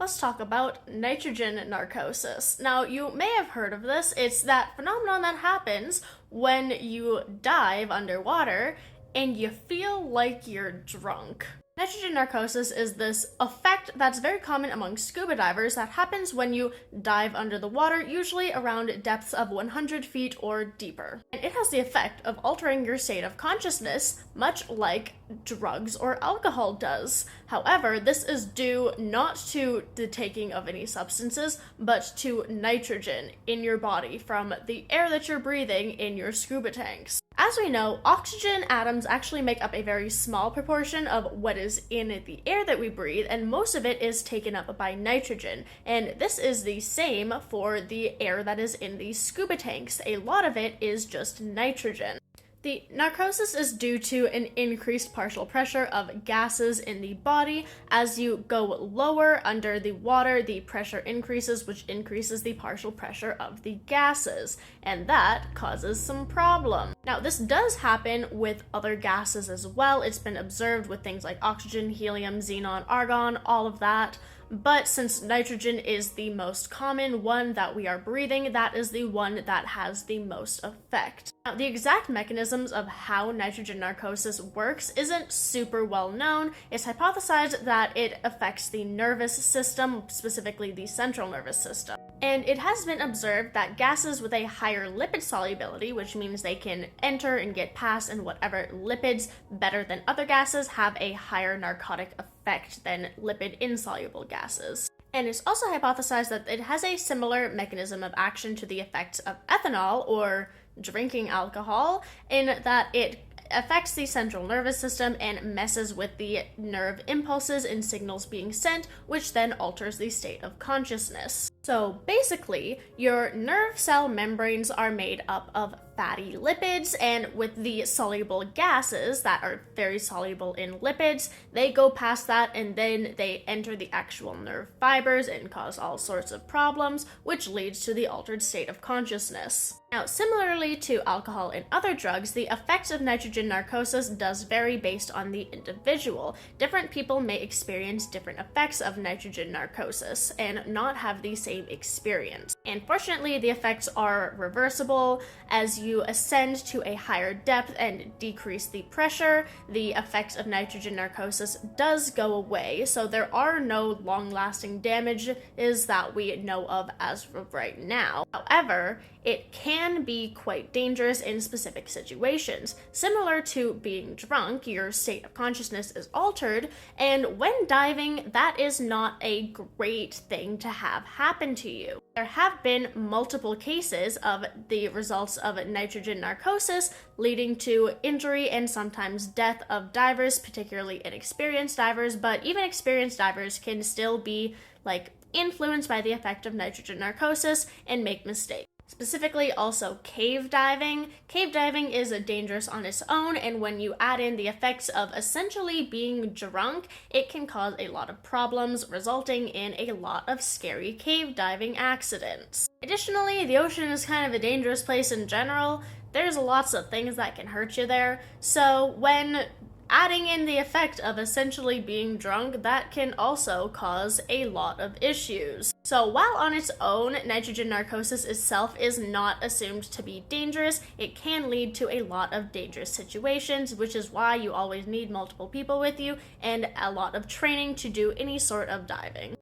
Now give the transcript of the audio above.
Let's talk about nitrogen narcosis. Now, you may have heard of this. It's that phenomenon that happens when you dive underwater and you feel like you're drunk. Nitrogen narcosis is this effect that's very common among scuba divers that happens when you dive under the water, usually around depths of 100 feet or deeper. And it has the effect of altering your state of consciousness, much like drugs or alcohol does. However, this is due not to the taking of any substances, but to nitrogen in your body from the air that you're breathing in your scuba tanks. As we know, oxygen atoms actually make up a very small proportion of what is in the air that we breathe, and most of it is taken up by nitrogen. And this is the same for the air that is in the scuba tanks. A lot of it is just nitrogen. The narcosis is due to an increased partial pressure of gases in the body. As you go lower under the water, the pressure increases, which increases the partial pressure of the gases, and that causes some problem. Now, this does happen with other gases as well. It's been observed with things like oxygen, helium, xenon, argon, all of that. But since nitrogen is the most common one that we are breathing, that is the one that has the most effect. Now, the exact mechanisms of how nitrogen narcosis works isn't super well known. It's hypothesized that it affects the nervous system, specifically the central nervous system. And it has been observed that gases with a higher lipid solubility, which means they can enter and get past and whatever lipids better than other gases, have a higher narcotic effect than lipid insoluble gases. And it's also hypothesized that it has a similar mechanism of action to the effects of ethanol or drinking alcohol, in that it affects the central nervous system and messes with the nerve impulses and signals being sent, which then alters the state of consciousness. So basically, your nerve cell membranes are made up of fatty lipids, and with the soluble gases that are very soluble in lipids, they go past that and then they enter the actual nerve fibers and cause all sorts of problems, which leads to the altered state of consciousness. Now, similarly to alcohol and other drugs, the effects of nitrogen narcosis does vary based on the individual. Different people may experience different effects of nitrogen narcosis and not have the same experience. And fortunately, the effects are reversible. As you ascend to a higher depth and decrease the pressure, the effects of nitrogen narcosis does go away, so there are no long-lasting damages that we know of as of right now. However, it can be quite dangerous in specific situations. Similar to being drunk, your state of consciousness is altered, and when diving, that is not a great thing to have happen to you. There have been multiple cases of the results of nitrogen narcosis leading to injury and sometimes death of divers, particularly inexperienced divers, but even experienced divers can still be influenced by the effect of nitrogen narcosis and make mistakes. Specifically, also cave diving. Cave diving is dangerous on its own, and when you add in the effects of essentially being drunk, it can cause a lot of problems, resulting in a lot of scary cave diving accidents. Additionally, the ocean is kind of a dangerous place in general. There's lots of things that can hurt you there, so when adding in the effect of essentially being drunk, that can also cause a lot of issues. So while on its own, nitrogen narcosis itself is not assumed to be dangerous, it can lead to a lot of dangerous situations, which is why you always need multiple people with you and a lot of training to do any sort of diving.